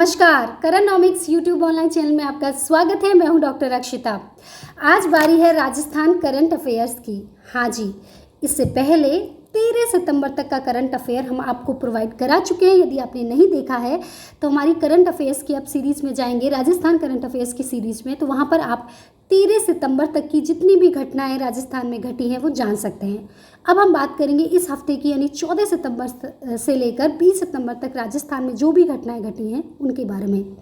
नमस्कार, करनॉमिक्स YouTube online channel में आपका स्वागत है। मैं हूं डॉक्टर अक्षिता। आज बारी है राजस्थान करंट अफेयर्स की। हाँ जी, इससे पहले 13 सितंबर तक का करंट अफेयर हम आपको प्रोवाइड करा चुके हैं। यदि आपने नहीं देखा है तो हमारी करंट अफेयर्स की आप सीरीज़ में जाएंगे, राजस्थान करंट अफेयर्स की सीरीज़ में, तो वहाँ पर आप 13 सितंबर तक की जितनी भी घटनाएं राजस्थान में घटी हैं वो जान सकते हैं। अब हम बात करेंगे इस हफ्ते की, यानी 14 सितंबर से लेकर 20 सितंबर तक राजस्थान में जो भी घटनाएं घटी हैं उनके बारे में।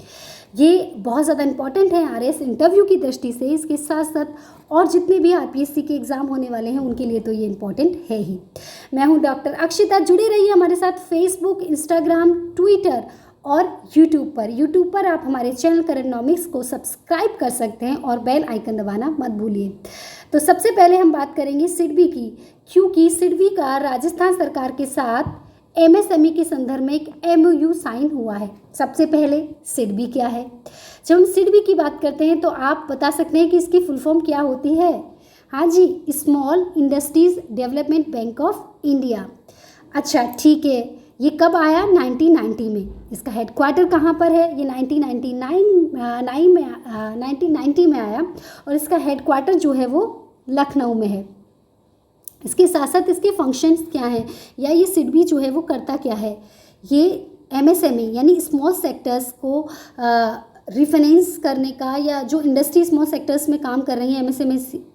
ये बहुत ज़्यादा इंपॉर्टेंट है आरएस इंटरव्यू की दृष्टि से। इसके साथ साथ और जितने भी आरपीएससी के एग्ज़ाम होने वाले हैं उनके लिए तो ये इम्पॉर्टेंट है ही। मैं हूँ डॉक्टर अक्षिता। जुड़े रहिए हमारे साथ फेसबुक, इंस्टाग्राम, ट्विटर और यूट्यूब पर आप हमारे चैनल करनॉमिक्स को सब्सक्राइब कर सकते हैं और बेल आइकन दबाना मत भूलिए। तो सबसे पहले हम बात करेंगे सिडबी की, क्योंकि सिडबी का राजस्थान सरकार के साथ एमएसएमई के संदर्भ में एक एमओयू साइन हुआ है। सबसे पहले सिडबी क्या है? जब हम सिडबी की बात करते हैं तो आप बता सकते हैं कि इसकी फुल फॉर्म क्या होती है? हाँ जी, small industries development bank of India. अच्छा ठीक है, ये कब आया? 1990 में। इसका हेडक्वार्टर कहाँ पर है? ये 1990 में आया और इसका हेडक्वार्टर जो है वो लखनऊ में है। इसके साथ साथ इसके फंक्शंस क्या हैं, या ये सिडबी जो है वो करता क्या है? ये एमएसएमई यानी स्मॉल सेक्टर्स को रिफाइनेंस करने का, या जो इंडस्ट्री स्मॉल सेक्टर्स में काम कर रही हैं,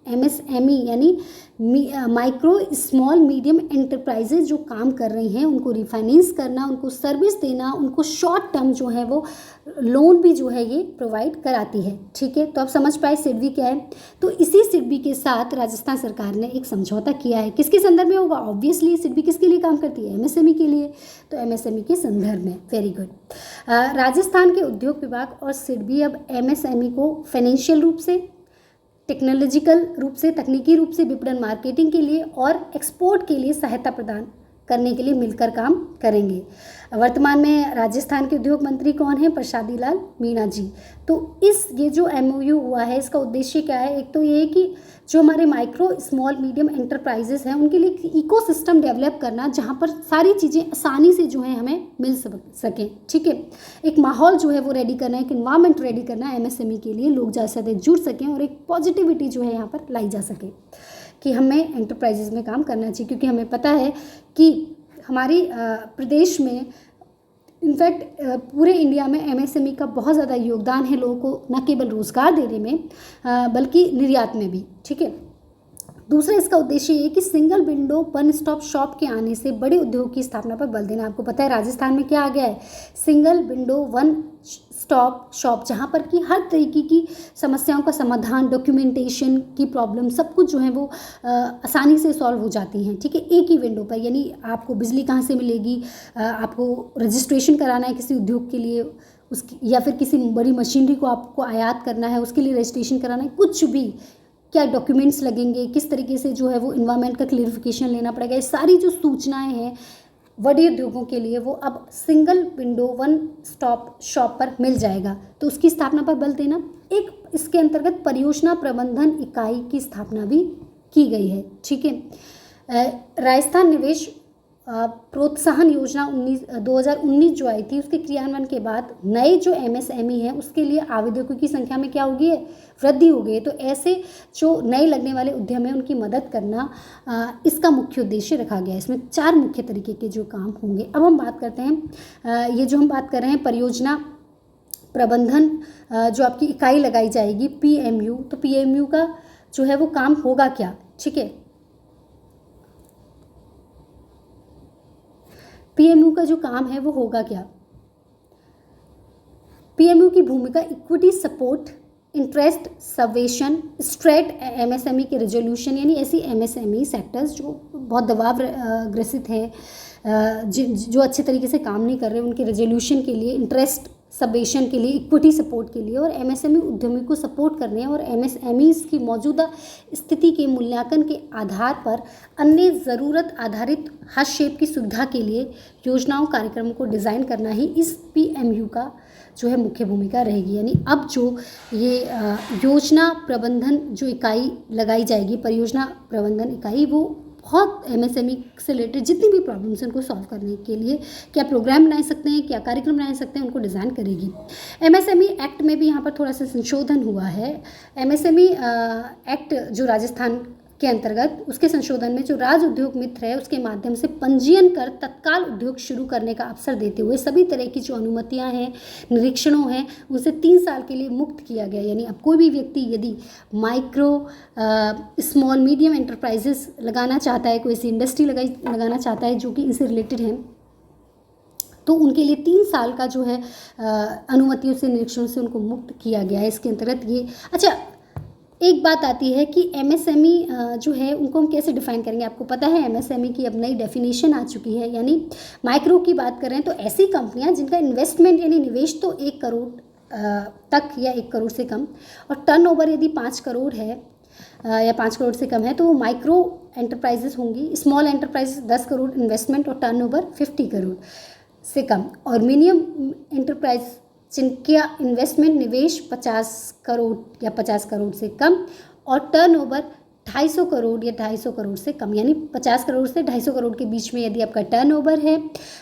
एमएसएमई यानी माइक्रो स्मॉल मीडियम एंटरप्राइजेज जो काम कर रही हैं उनको रिफाइनेंस करना, उनको सर्विस देना, उनको शॉर्ट टर्म जो है वो लोन भी जो है ये प्रोवाइड कराती है। ठीक है, तो आप समझ पाए सिडबी क्या है। तो इसी सिडबी के साथ राजस्थान सरकार ने एक समझौता किया है। किसके संदर्भ में होगा? ऑब्वियसली सिडबी किसके लिए काम करती है? एमएसएमई के लिए। तो एमएसएमई के संदर्भ में। Very good. राजस्थान के उद्योग विभाग और सिडबी अब एमएसएमई को फाइनेंशियल रूप से, टेक्नोलॉजिकल रूप से, तकनीकी रूप से, विपणन मार्केटिंग के लिए और एक्सपोर्ट के लिए सहायता प्रदान करने के लिए मिलकर काम करेंगे। वर्तमान में राजस्थान के उद्योग मंत्री कौन है? प्रसादी लाल मीणा जी। तो ये जो एमओयू हुआ है इसका उद्देश्य क्या है? एक तो ये है कि जो हमारे माइक्रो स्मॉल मीडियम एंटरप्राइजेस हैं उनके लिए इकोसिस्टम डेवलप करना, जहाँ पर सारी चीज़ें आसानी से जो है हमें मिल सकें। ठीक है, एक माहौल जो है वो रेडी करना है, एक इन्वायरमेंट रेडी करना है एमएसएमई के लिए, लोग ज़्यादा से ज़्यादा जुड़ सकें और एक पॉजिटिविटी जो है यहाँ पर लाई जा सके कि हमें एंटरप्राइजेज में काम करना चाहिए। क्योंकि हमें पता है कि हमारी प्रदेश में, इनफैक्ट पूरे इंडिया में एमएसएमई का बहुत ज़्यादा योगदान है लोगों को न केवल रोज़गार देने में बल्कि निर्यात में भी। ठीक है, दूसरा इसका उद्देश्य ये कि single window one stop shop के आने से बड़े उद्योग की स्थापना पर बल देना। आपको पता है राजस्थान में क्या आ गया है? Single window one stop shop, जहाँ पर कि हर तरीके की समस्याओं का समाधान, डॉक्यूमेंटेशन की प्रॉब्लम, सब कुछ जो है वो आसानी से सॉल्व हो जाती हैं। ठीक है, एक ही विंडो पर। यानी आपको बिजली कहाँ से मिलेगी, आपको रजिस्ट्रेशन कराना है किसी उद्योग के लिए, उसकी, या फिर किसी बड़ी मशीनरी को आपको आयात करना है उसके लिए रजिस्ट्रेशन कराना है, कुछ भी, क्या डॉक्यूमेंट्स लगेंगे, किस तरीके से जो है वो इन्वायरमेंट का क्लियरिफिकेशन लेना पड़ेगा, ये सारी जो सूचनाएं हैं बड़े उद्योगों के लिए वो अब single window one stop shop पर मिल जाएगा। तो उसकी स्थापना पर बल देना। एक इसके अंतर्गत परियोजना प्रबंधन इकाई की स्थापना भी की गई है। ठीक है, राजस्थान निवेश प्रोत्साहन योजना 2019 जो आई थी, उसके क्रियान्वयन के बाद नए जो एमएसएमई हैं उसके लिए आवेदकों की संख्या में क्या होगी? वृद्धि हो गई है। तो ऐसे जो नए लगने वाले उद्यम हैं उनकी मदद करना इसका मुख्य उद्देश्य रखा गया है। इसमें 4 मुख्य तरीके के जो काम होंगे। अब हम बात करते हैं, ये जो हम बात कर रहे हैं परियोजना प्रबंधन जो आपकी इकाई लगाई जाएगी पीएमयू, तो पीएमयू का जो है वो काम होगा क्या? ठीक है, पीएमयू का जो काम है वो होगा क्या? पीएमयू की भूमिका equity support, interest subvention, stressed MSME के रेजोल्यूशन, यानी ऐसी एमएसएमई सेक्टर्स जो बहुत दबाव ग्रसित है, जो अच्छे तरीके से काम नहीं कर रहे, उनके रेजोल्यूशन के लिए, इंटरेस्ट सबवेशन के लिए, इक्विटी सपोर्ट के लिए, और एमएसएमई उद्यमी को सपोर्ट करने और एमएसएमईज की मौजूदा स्थिति के मूल्यांकन के आधार पर अन्य ज़रूरत आधारित हस्तक्षेप की सुविधा के लिए योजनाओं कार्यक्रमों को डिज़ाइन करना ही इस पीएमयू का जो है मुख्य भूमिका रहेगी। यानी अब जो ये योजना प्रबंधन जो इकाई लगाई जाएगी, परियोजना प्रबंधन इकाई, वो बहुत एमएसएमई से रिलेटेड जितनी भी प्रॉब्लम्स हैं उनको सॉल्व करने के लिए क्या प्रोग्राम बना सकते हैं, क्या कार्यक्रम बना सकते हैं, उनको डिज़ाइन करेगी। एमएसएमई एक्ट में भी यहाँ पर थोड़ा सा संशोधन हुआ है। एमएसएमई एक्ट जो राजस्थान के अंतर्गत, उसके संशोधन में जो राज उद्योग मित्र है उसके माध्यम से पंजीयन कर तत्काल उद्योग शुरू करने का अवसर देते हुए सभी तरह की जो अनुमतियां हैं, निरीक्षणों हैं, उनसे 3 साल के लिए मुक्त किया गया। यानी अब कोई भी व्यक्ति यदि माइक्रो स्मॉल मीडियम एंटरप्राइजेस लगाना चाहता है, कोई ऐसी इंडस्ट्री लगाना चाहता है जो कि इनसे रिलेटेड है, तो उनके लिए 3 साल का जो है अनुमतियों से, निरीक्षणों से उनको मुक्त किया गया है इसके अंतर्गत। ये अच्छा, एक बात आती है कि एमएसएमई जो है उनको हम कैसे डिफाइन करेंगे। आपको पता है एमएसएमई की अब नई डेफिनेशन आ चुकी है। यानी माइक्रो की बात करें तो ऐसी कंपनियां जिनका इन्वेस्टमेंट यानी निवेश तो 1 करोड़ तक या 1 करोड़ से कम और टर्नओवर यदि 5 करोड़ है या 5 करोड़ से कम है तो वो माइक्रो एंटरप्राइजेस होंगी। स्मॉल एंटरप्राइजेस 10 करोड़ इन्वेस्टमेंट और टर्नओवर 50 करोड़ से कम, और मीडियम एंटरप्राइज जिनका इन्वेस्टमेंट निवेश 50 करोड़ या 50 करोड़ से कम और टर्नओवर 250 करोड़ या 250 करोड़ से कम, यानी 50 करोड़ से 250 करोड़ के बीच में यदि आपका टर्नओवर है,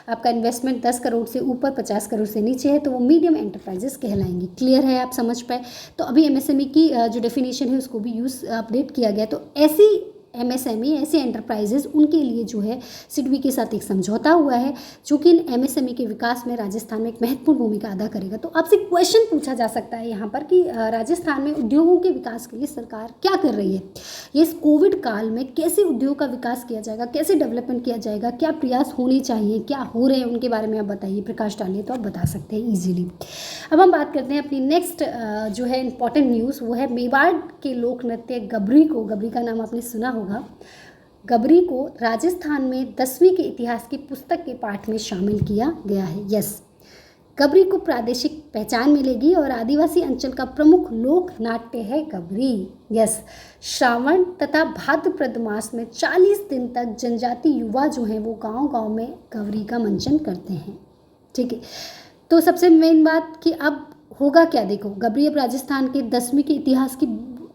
आपका इन्वेस्टमेंट 10 करोड़ से ऊपर 50 करोड़ से नीचे है, तो वो मीडियम एंटरप्राइजेस कहलाएंगी। क्लियर है, आप समझ पाए। तो अभी एमएसएमई की जो डेफिनेशन है उसको भी अपडेट किया गया। तो ऐसी एमएसएमई, ऐसे एंटरप्राइजेज, उनके लिए जो है सिडबी के साथ एक समझौता हुआ है जो कि इन एमएसएमई के विकास में राजस्थान में एक महत्वपूर्ण भूमिका अदा करेगा। तो आपसे क्वेश्चन पूछा जा सकता है यहाँ पर कि राजस्थान में उद्योगों के विकास के लिए सरकार क्या कर रही है, ये इस कोविड काल में कैसे उद्योग का विकास किया जाएगा, कैसे डेवलपमेंट किया जाएगा, क्या प्रयास होने चाहिए, क्या हो रहे हैं, उनके बारे में आप बताइए, प्रकाश डालिए तो आप बता सकते हैं ईजिली। अब हम बात करते हैं अपनी नेक्स्ट जो है इंपॉर्टेंट न्यूज़, वो है मेवाड़ के लोक नृत्य गबरी को, गबरी का नाम आपने सुना होगा, गबरी को राजस्थान में 10वीं के इतिहास की पुस्तक के पाठ में शामिल किया गया है। यस, गबरी को प्रादेशिक पहचान मिलेगी और आदिवासी अंचल का प्रमुख लोक नाट्य है गबरी। यस, श्रावण तथा भाद्रपद मास में 40 दिन तक जनजाति युवा जो हैं वो गांव-गांव में गबरी का मंचन करते हैं। ठीक है, तो सबसे मेन बात कि अब होगा क्या, देखो गबरी अब राजस्थान के 10वीं के इतिहास की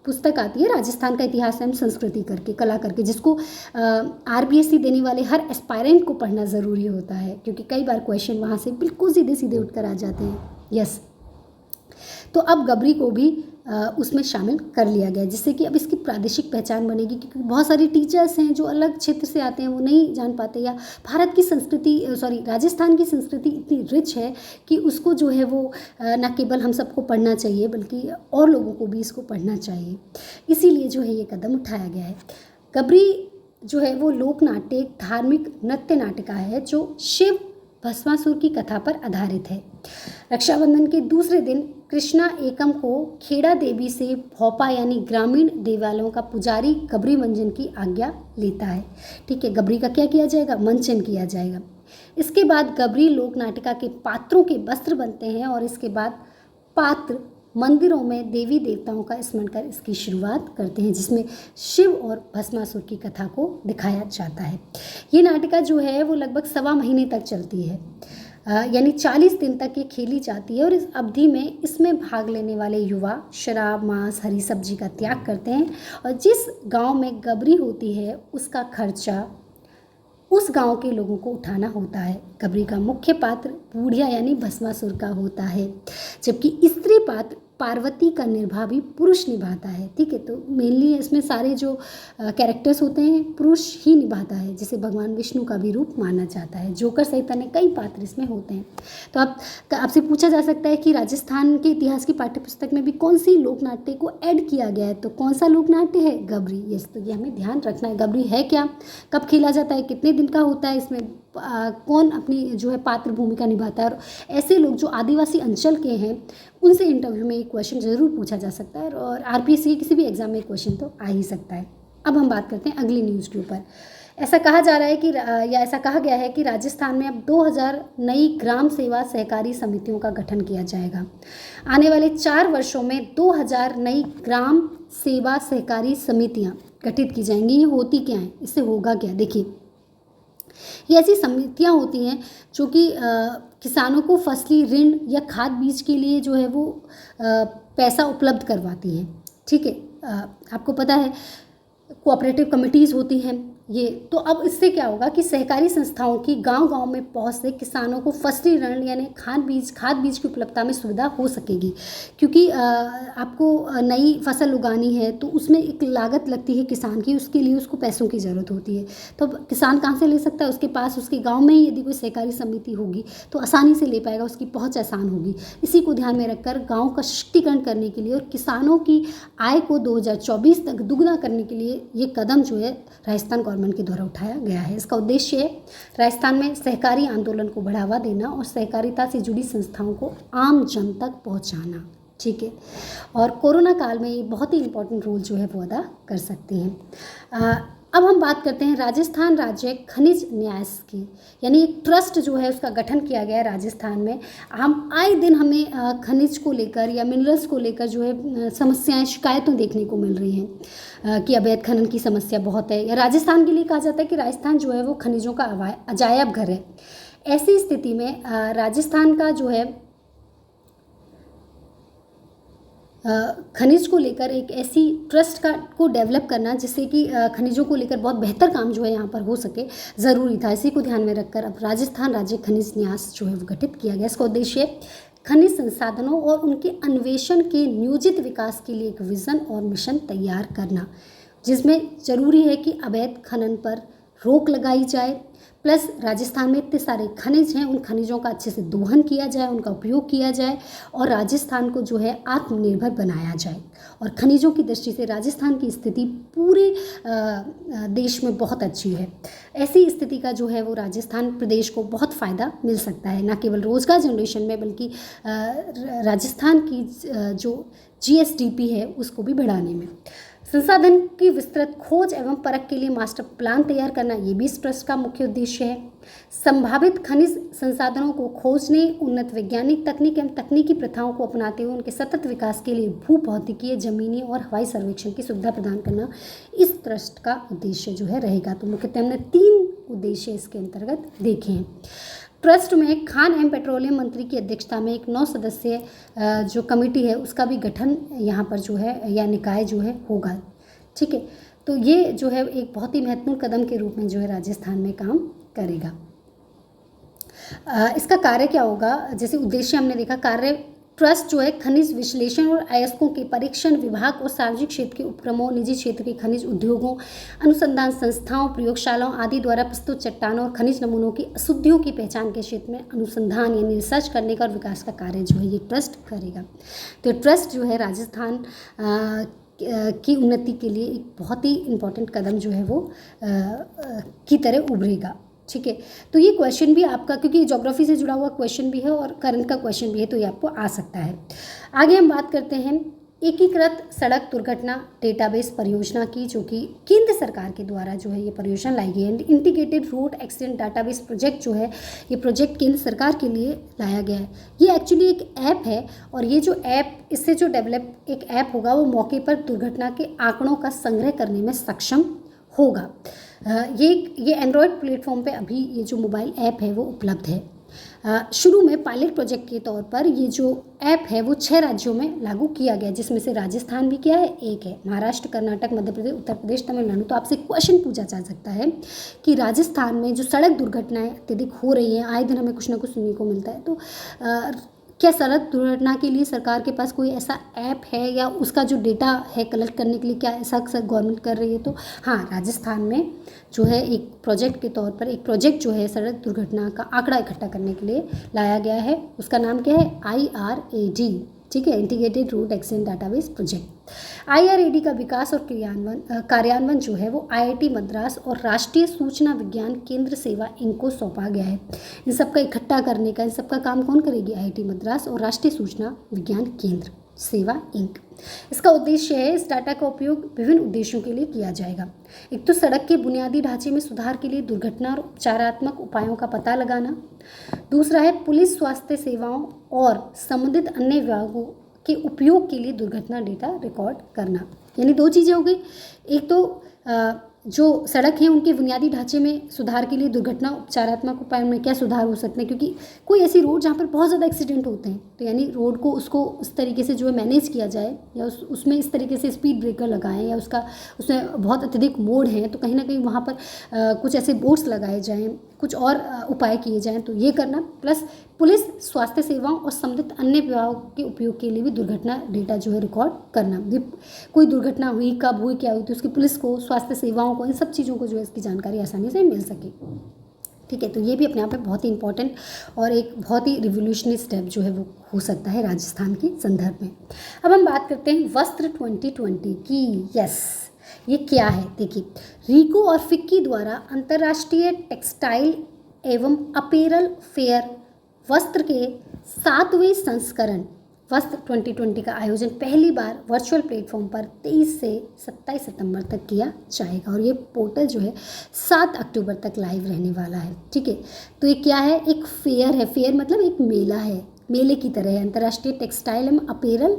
पुस्तक आती है, राजस्थान का इतिहास एवं संस्कृति करके, कला करके, जिसको आरबीएससी देने वाले हर एस्पायरेंट को पढ़ना ज़रूरी होता है क्योंकि कई बार क्वेश्चन वहाँ से बिल्कुल सीधे सीधे उठकर आ जाते हैं। यस, तो अब गबरी को भी उसमें शामिल कर लिया गया जिससे कि अब इसकी प्रादेशिक पहचान बनेगी, क्योंकि बहुत सारे टीचर्स हैं जो अलग क्षेत्र से आते हैं, वो नहीं जान पाते, या भारत की संस्कृति राजस्थान की संस्कृति इतनी रिच है कि उसको जो है वो न केवल हम सबको पढ़ना चाहिए बल्कि और लोगों को भी इसको पढ़ना चाहिए, इसीलिए जो है ये कदम उठाया गया है। गबरी जो है वो लोक नाट्य, एक धार्मिक नृत्य नाटिका है जो शिव भस्मासुर की कथा पर आधारित है। रक्षाबंधन के दूसरे दिन कृष्णा एकम को खेड़ा देवी से भोपा यानी ग्रामीण देवालयों का पुजारी गबरी मंजन की आज्ञा लेता है। ठीक है, गबरी का क्या किया जाएगा, मंचन किया जाएगा। इसके बाद गबरी लोक नाटिका के पात्रों के वस्त्र बनते हैं और इसके बाद पात्र मंदिरों में देवी देवताओं का स्मरण कर इसकी शुरुआत करते हैं, जिसमें शिव और भस्मासुर की कथा को दिखाया जाता है। ये नाटिका जो है वो लगभग 1.25 महीने तक चलती है, यानी 40 दिन तक ये खेली जाती है और इस अवधि में इसमें भाग लेने वाले युवा शराब, मांस, हरी सब्जी का त्याग करते हैं और जिस गांव में गबरी होती है उसका खर्चा उस गांव के लोगों को उठाना होता है। गबरी का मुख्य पात्र बूढ़िया यानी भस्मासुर का होता है, जबकि स्त्री पात्र पार्वती का निर्वाह भी पुरुष निभाता है। ठीक है, तो मेनली इसमें सारे जो कैरेक्टर्स होते हैं पुरुष ही निभाता है, जिसे भगवान विष्णु का भी रूप माना जाता है। जोकर सहित अन्य कई पात्र इसमें होते हैं। तो आपसे पूछा जा सकता है कि राजस्थान के इतिहास की पाठ्यपुस्तक में भी कौन सी लोक नाट्य को ऐड किया गया है, तो कौन सा लोक नाट्य है, गबरी। यस, तो ये हमें ध्यान रखना है। गबरी है क्या, कब खेला जाता है, कितने दिन का होता है, इसमें कौन अपनी जो है पात्र भूमिका निभाता है, और ऐसे लोग जो आदिवासी अंचल के हैं उनसे इंटरव्यू में एक क्वेश्चन ज़रूर पूछा जा सकता है और आरपीएससी के किसी भी एग्जाम में क्वेश्चन तो आ ही सकता है। अब हम बात करते हैं अगली न्यूज़ के ऊपर। ऐसा कहा जा रहा है कि या ऐसा कहा गया है कि राजस्थान में अब 2000 नई ग्राम सेवा सहकारी समितियों का गठन किया जाएगा। आने वाले 4 वर्षों में 2000 नई ग्राम सेवा सहकारी समितियाँ गठित की जाएंगी। ये होती क्या हैं, इससे होगा क्या, देखिए ये ऐसी समितियाँ होती हैं जो कि किसानों को फसली ऋण या खाद बीज के लिए जो है वो पैसा उपलब्ध करवाती हैं। ठीक है, आपको पता है कोऑपरेटिव कमिटीज़ होती हैं ये तो अब इससे क्या होगा कि सहकारी संस्थाओं की गांव-गांव में पहुंच से किसानों को फसली ऋण यानी खाद बीज की उपलब्धता में सुविधा हो सकेगी, क्योंकि आपको नई फसल उगानी है तो उसमें एक लागत लगती है किसान की, उसके लिए उसको पैसों की ज़रूरत होती है। तो अब किसान कहाँ से ले सकता है? उसके पास उसके गाँव में ही यदि कोई सहकारी समिति होगी तो आसानी से ले पाएगा, उसकी पहुँच आसान होगी। इसी को ध्यान में रखकर गाँव का सशक्तिकरण करने के लिए और किसानों की आय को 2024 तक दुगना करने के लिए ये कदम जो है राजस्थान गवर्नमेंट के द्वारा उठाया गया है। इसका उद्देश्य है राजस्थान में सहकारी आंदोलन को बढ़ावा देना और सहकारिता से जुड़ी संस्थाओं को आम जन तक पहुंचाना। ठीक है, और कोरोना काल में ये बहुत ही इम्पोर्टेंट रोल जो है वो अदा कर सकती हैं। अब हम बात करते हैं राजस्थान राज्य खनिज न्यास की, यानी एक ट्रस्ट जो है उसका गठन किया गया है राजस्थान में। हम आए दिन हमें खनिज को लेकर या मिनरल्स को लेकर जो है समस्याएं शिकायतें देखने को मिल रही हैं कि अवैध खनन की समस्या बहुत है, या राजस्थान के लिए कहा जाता है कि राजस्थान जो है वो खनिजों का अजायब घर है। ऐसी स्थिति में राजस्थान का जो है खनिज को लेकर एक ऐसी ट्रस्ट को डेवलप करना जिससे कि खनिजों को लेकर बहुत बेहतर काम जो है यहाँ पर हो सके, ज़रूरी था। इसी को ध्यान में रखकर अब राजस्थान राज्य खनिज न्यास जो है वो गठित किया गया। इसका उद्देश्य खनिज संसाधनों और उनके अन्वेषण के नियोजित विकास के लिए एक विज़न और मिशन तैयार करना, जिसमें ज़रूरी है कि अवैध खनन पर रोक लगाई जाए, प्लस राजस्थान में इतने सारे खनिज हैं, उन खनिजों का अच्छे से दोहन किया जाए, उनका उपयोग किया जाए और राजस्थान को जो है आत्मनिर्भर बनाया जाए। और खनिजों की दृष्टि से राजस्थान की स्थिति पूरे देश में बहुत अच्छी है। ऐसी स्थिति का जो है वो राजस्थान प्रदेश को बहुत फ़ायदा मिल सकता है, न केवल रोज़गार जनरेशन में बल्कि राजस्थान की जो GSDP है उसको भी बढ़ाने में। संसाधन की विस्तृत खोज एवं परख के लिए मास्टर प्लान तैयार करना, ये भी इस ट्रस्ट का मुख्य उद्देश्य है। संभावित खनिज संसाधनों को खोजने, उन्नत वैज्ञानिक तकनीक एवं तकनीकी प्रथाओं को अपनाते हुए उनके सतत विकास के लिए भूभौतिकीय, जमीनी और हवाई सर्वेक्षण की सुविधा प्रदान करना इस ट्रस्ट का उद्देश्य जो है रहेगा। तो मुख्यतः हमने 3 उद्देश्य इसके अंतर्गत देखे हैं। ट्रस्ट में खान एवं पेट्रोलियम मंत्री की अध्यक्षता में एक 9 सदस्यीय जो कमेटी है उसका भी गठन यहाँ पर जो है या निकाय जो है होगा। ठीक है, तो ये जो है एक बहुत ही महत्वपूर्ण कदम के रूप में जो है राजस्थान में काम करेगा। इसका कार्य क्या होगा? जैसे उद्देश्य हमने देखा, कार्य ट्रस्ट जो है खनिज विश्लेषण और अयस्कों के परीक्षण विभाग और सार्वजनिक क्षेत्र के उपक्रमों, निजी क्षेत्र के खनिज उद्योगों, अनुसंधान संस्थाओं, प्रयोगशालाओं आदि द्वारा प्रस्तुत चट्टानों और खनिज नमूनों की अशुद्धियों की पहचान के क्षेत्र में अनुसंधान यानी रिसर्च करने का और विकास का कार्य जो है ये ट्रस्ट करेगा। तो ट्रस्ट जो है राजस्थान की उन्नति के लिए एक बहुत ही इम्पोर्टेंट कदम जो है वो की तरह उभरेगा। ठीक है, तो ये क्वेश्चन भी आपका, क्योंकि ज्योग्राफी से जुड़ा हुआ क्वेश्चन भी है और करंट का क्वेश्चन भी है, तो ये आपको आ सकता है। आगे हम बात करते हैं एकीकृत सड़क दुर्घटना डेटाबेस परियोजना की, जो कि केंद्र सरकार के द्वारा जो है ये परियोजना लाई गई है। Integrated road accident database project जो है ये प्रोजेक्ट केंद्र सरकार के लिए लाया गया है। ये एक्चुअली एक ऐप है और ये जो ऐप, इससे जो डेवलप एक ऐप होगा वो मौके पर दुर्घटना के आंकड़ों का संग्रह करने में सक्षम होगा। ये एंड्रॉयड प्लेटफॉर्म पे अभी ये जो मोबाइल ऐप है वो उपलब्ध है। शुरू में पायलट प्रोजेक्ट के तौर पर ये जो ऐप है वो 6 राज्यों में लागू किया गया, जिसमें से राजस्थान भी क्या है, एक है। महाराष्ट्र, कर्नाटक, मध्य प्रदेश, उत्तर प्रदेश, तमिलनाडु। तो आपसे क्वेश्चन पूछा जा सकता है कि राजस्थान में जो सड़क दुर्घटनाएं अत्यधिक हो रही हैं, आए दिन हमें कुछ ना कुछ सुनने को मिलता है, तो क्या सड़क दुर्घटना के लिए सरकार के पास कोई ऐसा ऐप है या उसका जो डेटा है कलेक्ट करने के लिए क्या ऐसा गवर्नमेंट कर रही है? तो हाँ, राजस्थान में जो है एक प्रोजेक्ट के तौर पर एक प्रोजेक्ट जो है सड़क दुर्घटना का आंकड़ा इकट्ठा करने के लिए लाया गया है। उसका नाम क्या है? IRAD। ठीक है, integrated road accident database project. IRAD का विकास और कार्यान्वयन जो है वो IIT मद्रास और राष्ट्रीय सूचना विज्ञान केंद्र सेवा इंक को सौंपा गया है। इन सबका इकट्ठा करने का, इन सबका काम कौन करेगी? IIT मद्रास और राष्ट्रीय सूचना विज्ञान केंद्र सेवा इंक। इसका उद्देश्य है, इस डाटा का उपयोग विभिन्न उद्देश्यों के लिए किया जाएगा। एक तो सड़क के बुनियादी ढांचे में सुधार के लिए दुर्घटना और उपचारात्मक उपायों का पता लगाना। दूसरा है पुलिस, स्वास्थ्य सेवाओं और संबंधित अन्य विभागों के उपयोग के लिए दुर्घटना डेटा रिकॉर्ड करना। यानी 2 चीज़ें हो गई। एक तो जो सड़क है उनके बुनियादी ढांचे में सुधार के लिए दुर्घटना उपचारात्मक उपायों में क्या सुधार हो सकते हैं, क्योंकि कोई ऐसी रोड जहाँ पर बहुत ज़्यादा एक्सीडेंट होते हैं, तो यानी रोड को उसको उस तरीके से जो है मैनेज किया जाए, या उसमें इस तरीके से स्पीड ब्रेकर लगाएं, या उसमें बहुत अत्यधिक मोड़ हैं तो कहीं ना कहीं वहाँ पर कुछ ऐसे बोर्ड्स लगाए जाएँ, कुछ और उपाय किए जाएँ, तो ये करना। प्लस पुलिस, स्वास्थ्य सेवाओं और संबंधित अन्य विभागों के उपयोग के लिए भी दुर्घटना डेटा जो है रिकॉर्ड करना। ये कोई दुर्घटना हुई, कब हुई, क्या हुई, तो उसकी पुलिस को, स्वास्थ्य सेवाओं को, इन सब चीज़ों को जो है इसकी जानकारी आसानी से मिल सके। ठीक है, तो ये भी अपने आप में बहुत ही इंपॉर्टेंट और एक बहुत ही रिवोल्यूशनरी स्टेप जो है वो हो सकता है राजस्थान के संदर्भ में। अब हम बात करते हैं वस्त्र 2020 की। यस, ये क्या है देखिए, रीको और फिक्की द्वारा अंतर्राष्ट्रीय टेक्सटाइल एवं अपैरल फेयर वस्त्र के 7वें संस्करण वस्त्र 2020 का आयोजन पहली बार वर्चुअल प्लेटफॉर्म पर 23 से 27 सितंबर तक किया जाएगा, और ये पोर्टल जो है 7 अक्टूबर तक लाइव रहने वाला है। ठीक है, तो ये क्या है, एक फेयर है, फेयर मतलब एक मेला है, मेले की तरह है, अंतर्राष्ट्रीय टेक्सटाइल एवं अपैरल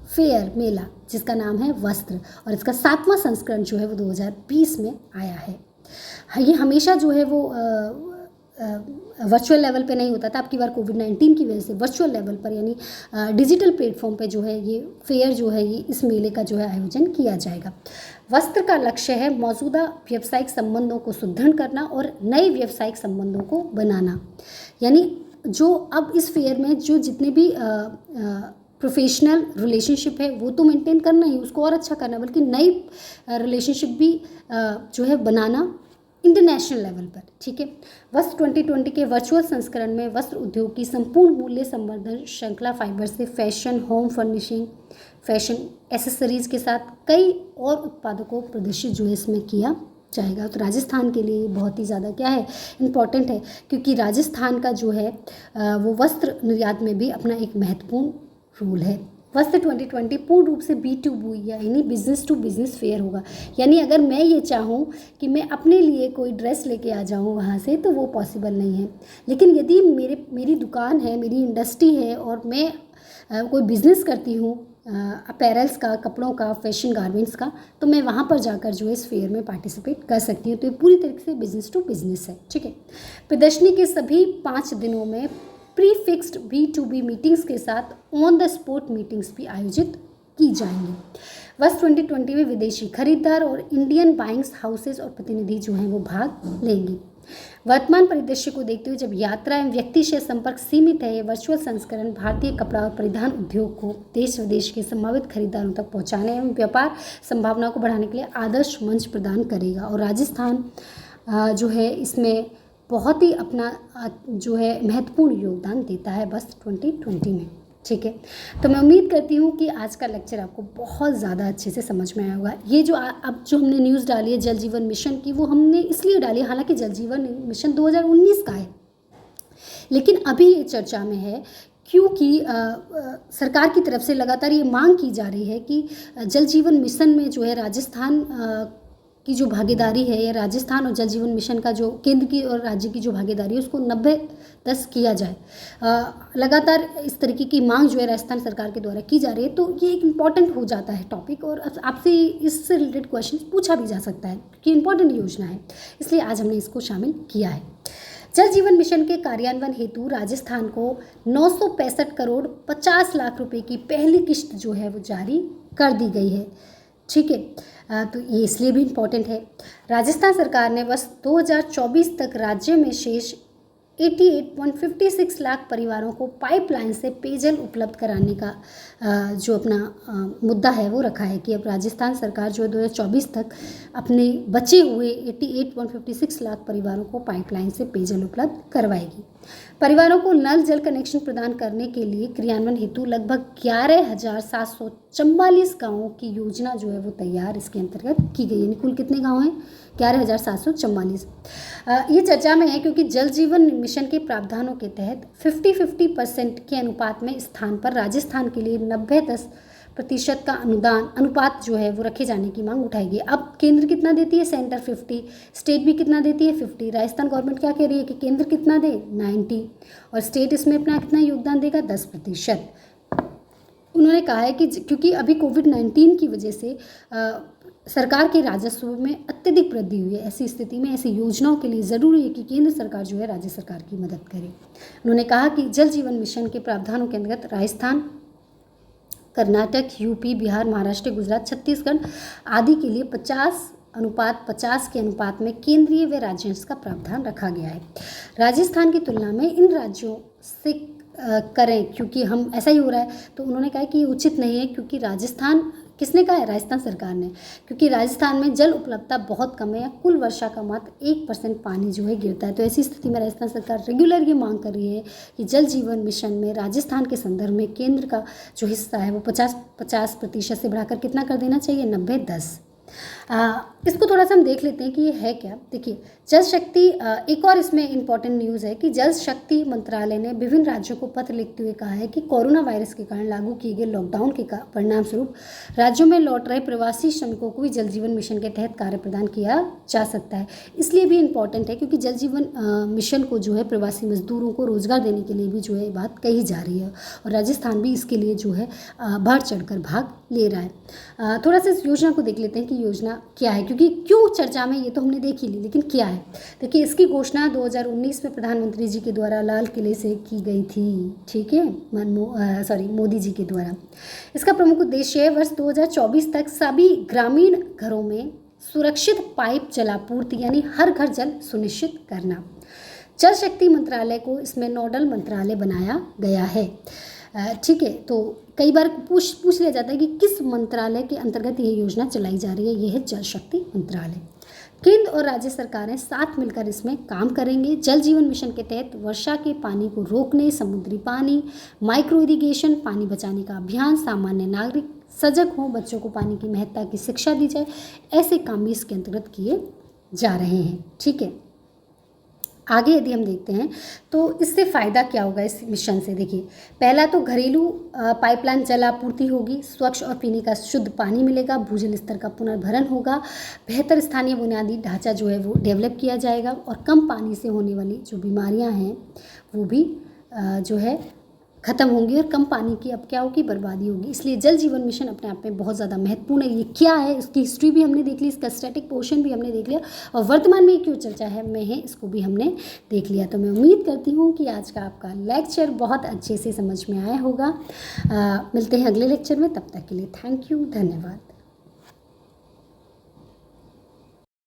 फेयर मेला, जिसका नाम है वस्त्र, और इसका 7वां संस्करण जो है वो 2020 में आया है। ये हमेशा जो है वो वर्चुअल लेवल पे नहीं होता था, अब की बार कोविड-19 की वजह से वर्चुअल लेवल पर यानी डिजिटल प्लेटफॉर्म पे जो है ये फेयर जो है ये इस मेले का जो है आयोजन किया जाएगा। वस्त्र का लक्ष्य है मौजूदा व्यावसायिक संबंधों को सुदृढ़ करना और नए व्यावसायिक संबंधों को बनाना, यानी जो अब इस फेयर में जो जितने भी प्रोफेशनल रिलेशनशिप है वो तो मेंटेन करना ही, उसको और अच्छा करना, बल्कि नई रिलेशनशिप भी जो है बनाना इंटरनेशनल लेवल पर। ठीक है, वस्त्र 2020 के वर्चुअल संस्करण में वस्त्र उद्योग की संपूर्ण मूल्य संवर्धन श्रृंखला फाइबर से fashion, home furnishing, fashion accessories के साथ कई और उत्पादों को प्रदर्शित जो है इसमें किया जाएगा। तो राजस्थान के लिए बहुत ही ज़्यादा क्या है, इम्पॉर्टेंट है, क्योंकि राजस्थान का जो है वो वस्त्र निर्यात में भी अपना एक महत्वपूर्ण रोल है। वस्त्र 2020 पूर्ण रूप से B2B यानी बिजनेस टू बिजनेस फेयर होगा, यानी अगर मैं ये चाहूँ कि मैं अपने लिए कोई ड्रेस लेके आ जाऊँ वहाँ से, तो वो पॉसिबल नहीं है। लेकिन यदि मेरी दुकान है, मेरी इंडस्ट्री है और मैं कोई बिज़नेस करती हूँ अपैरल्स का, कपड़ों का, फैशन गारमेंट्स का, तो मैं वहाँ पर जाकर जो है इस फेयर में पार्टिसिपेट कर सकती हूँ। तो ये पूरी तरीके से बिजनेस टू बिजनेस है। ठीक है, प्रदर्शनी के सभी 5 दिनों में प्री फिक्स्ड B2B मीटिंग्स के साथ ऑन द स्पॉट मीटिंग्स भी आयोजित की जाएंगी। वस्त्र 2020 में विदेशी खरीदार और इंडियन बाइंग्स हाउसेज और प्रतिनिधि जो हैं वो भाग लेंगे। वर्तमान परिदृश्य को देखते हुए जब यात्रा एवं व्यक्ति से संपर्क सीमित है, ये वर्चुअल संस्करण भारतीय कपड़ा और परिधान उद्योग को देश विदेश के संभावित खरीदारों तक पहुंचाने एवं व्यापार संभावनाओं को बढ़ाने के लिए आदर्श मंच प्रदान करेगा। और राजस्थान जो है इसमें बहुत ही अपना जो है महत्वपूर्ण योगदान देता है वस्त्र 2020 में। ठीक है, तो मैं उम्मीद करती हूँ कि आज का लेक्चर आपको बहुत ज़्यादा अच्छे से समझ में आया होगा। ये जो अब जो हमने न्यूज़ डाली है जल जीवन मिशन की, वो हमने इसलिए डाली है, हालांकि जल जीवन मिशन 2019 का है, लेकिन अभी ये चर्चा में है क्योंकि सरकार की तरफ से लगातार ये मांग की जा रही है कि जल जीवन मिशन में जो है राजस्थान की जो भागीदारी है, या राजस्थान और जल जीवन मिशन का जो केंद्र की और राज्य की जो भागीदारी है उसको 90-10 किया जाए। लगातार इस तरीके की मांग जो है राजस्थान सरकार के द्वारा की जा रही है, तो ये एक इम्पॉर्टेंट हो जाता है टॉपिक, और आपसे इससे रिलेटेड क्वेश्चन पूछा भी जा सकता है कि इम्पॉर्टेंट योजना है, इसलिए आज हमने इसको शामिल किया है। जल जीवन मिशन के कार्यान्वयन हेतु राजस्थान को 965 करोड़ 50 लाख रुपए की पहली किश्त जो है वो जारी कर दी गई है। ठीक है, तो ये इसलिए भी इम्पॉर्टेंट है। राजस्थान सरकार ने वर्ष 2024 तक राज्य में शेष 88.56 लाख परिवारों को पाइपलाइन से पेयजल उपलब्ध कराने का जो अपना मुद्दा है वो रखा है कि अब राजस्थान सरकार जो है 2024 तक अपने बचे हुए 88.56 लाख परिवारों को पाइपलाइन से पेयजल उपलब्ध करवाएगी। परिवारों को नल जल कनेक्शन प्रदान करने के लिए क्रियान्वयन हेतु लगभग 11,744 गाँवों की योजना जो है वो तैयार इसके अंतर्गत की गई है। कुल कितने गाँव हैं? 11,744। ये चर्चा में है क्योंकि जल जीवन मिशन के प्रावधानों के तहत 50-50% के अनुपात में स्थान पर राजस्थान के लिए 90-10% का अनुपात जो है वो रखे जाने की मांग उठाएगी। अब केंद्र कितना देती है? सेंटर 50, स्टेट भी कितना देती है? 50। राजस्थान गवर्नमेंट क्या कह रही है कि केंद्र कितना दे? 90, और स्टेट इसमें अपना कितना योगदान देगा? 10%। उन्होंने कहा है कि क्योंकि अभी कोविड-19 की वजह से सरकार के राजस्व में अत्यधिक वृद्धि हुई है, ऐसी स्थिति में ऐसी योजनाओं के लिए ज़रूरी है कि केंद्र सरकार जो है राज्य सरकार की मदद करे। उन्होंने कहा कि जल जीवन मिशन के प्रावधानों के अंतर्गत राजस्थान, कर्नाटक, यूपी, बिहार, महाराष्ट्र, गुजरात, छत्तीसगढ़ आदि के लिए 50:50 के अनुपात में केंद्रीय व राज्यांश का प्रावधान रखा गया है। राजस्थान की तुलना में इन राज्यों से करें, क्योंकि हम ऐसा ही हो रहा है, तो उन्होंने कहा कि ये उचित नहीं है, क्योंकि राजस्थान, किसने कहा है? राजस्थान सरकार ने, क्योंकि राजस्थान में जल उपलब्धता बहुत कम है या कुल वर्षा का मात्र 1% पानी जो है गिरता है। तो ऐसी स्थिति में राजस्थान सरकार रेगुलर ये मांग कर रही है कि जल जीवन मिशन में राजस्थान के संदर्भ में केंद्र का जो हिस्सा है वो 50% से बढ़ाकर कितना कर देना चाहिए? 90-10। इसको थोड़ा सा हम देख लेते हैं कि ये है क्या। देखिए, जल शक्ति, एक और इसमें इम्पॉर्टेंट न्यूज़ है कि जल शक्ति मंत्रालय ने विभिन्न राज्यों को पत्र लिखते हुए कहा है कि कोरोना वायरस के कारण लागू किए गए लॉकडाउन के परिणाम स्वरूप राज्यों में लौट रहे प्रवासी श्रमिकों को भी जल जीवन मिशन के तहत कार्य प्रदान किया जा सकता है। इसलिए भी इम्पॉर्टेंट है क्योंकि जल जीवन मिशन को जो है प्रवासी मजदूरों को रोजगार देने के लिए भी जो है बात कही जा रही है, और राजस्थान भी इसके लिए जो है बढ़ चढ़कर भाग ले रहा है। थोड़ा सा इस योजना को देख लेते हैं कि योजना क्या है, क्योंकि क्यों चर्चा में, ये तो हमने देख ही ली, लेकिन क्या है। देखिए, इसकी घोषणा 2019 में प्रधानमंत्री जी के द्वारा लाल किले से की गई थी, ठीक है, मोदी जी के द्वारा। इसका प्रमुख उद्देश्य है वर्ष 2024 तक सभी ग्रामीण घरों में सुरक्षित पाइप जलापूर्ति यानी हर घर जल सुनिश्चित करना। जल शक्ति मंत्रालय को इसमें नोडल मंत्रालय बनाया गया है, ठीक है। तो कई बार पूछ लिया जाता है कि किस मंत्रालय के अंतर्गत ये योजना चलाई जा रही है। ये है जल शक्ति मंत्रालय। केंद्र और राज्य सरकारें साथ मिलकर इसमें काम करेंगे। जल जीवन मिशन के तहत वर्षा के पानी को रोकने, समुद्री पानी, माइक्रो इरिगेशन, पानी बचाने का अभियान, सामान्य नागरिक सजग हों, बच्चों को पानी की महत्ता की शिक्षा दी जाए, ऐसे काम भी इसके अंतर्गत किए जा रहे हैं, ठीक है। आगे यदि हम देखते हैं तो इससे फ़ायदा क्या होगा इस मिशन से। देखिए, पहला तो घरेलू पाइपलाइन जलापूर्ति होगी, स्वच्छ और पीने का शुद्ध पानी मिलेगा, भूजल स्तर का पुनर्भरण होगा, बेहतर स्थानीय बुनियादी ढांचा जो है वो डेवलप किया जाएगा, और कम पानी से होने वाली जो बीमारियां हैं वो भी जो है ख़त्म होंगी, और कम पानी की अब क्या होगी? बर्बादी होगी। इसलिए जल जीवन मिशन अपने आप में बहुत ज़्यादा महत्वपूर्ण है। ये क्या है, इसकी हिस्ट्री भी हमने देख ली, इसका स्टैटिक पोर्शन भी हमने देख लिया, और वर्तमान में क्यों चर्चा में है इसको भी हमने देख लिया। तो मैं उम्मीद करती हूँ कि आज का आपका लेक्चर बहुत अच्छे से समझ में आया होगा। मिलते हैं अगले लेक्चर में, तब तक के लिए थैंक यू, धन्यवाद।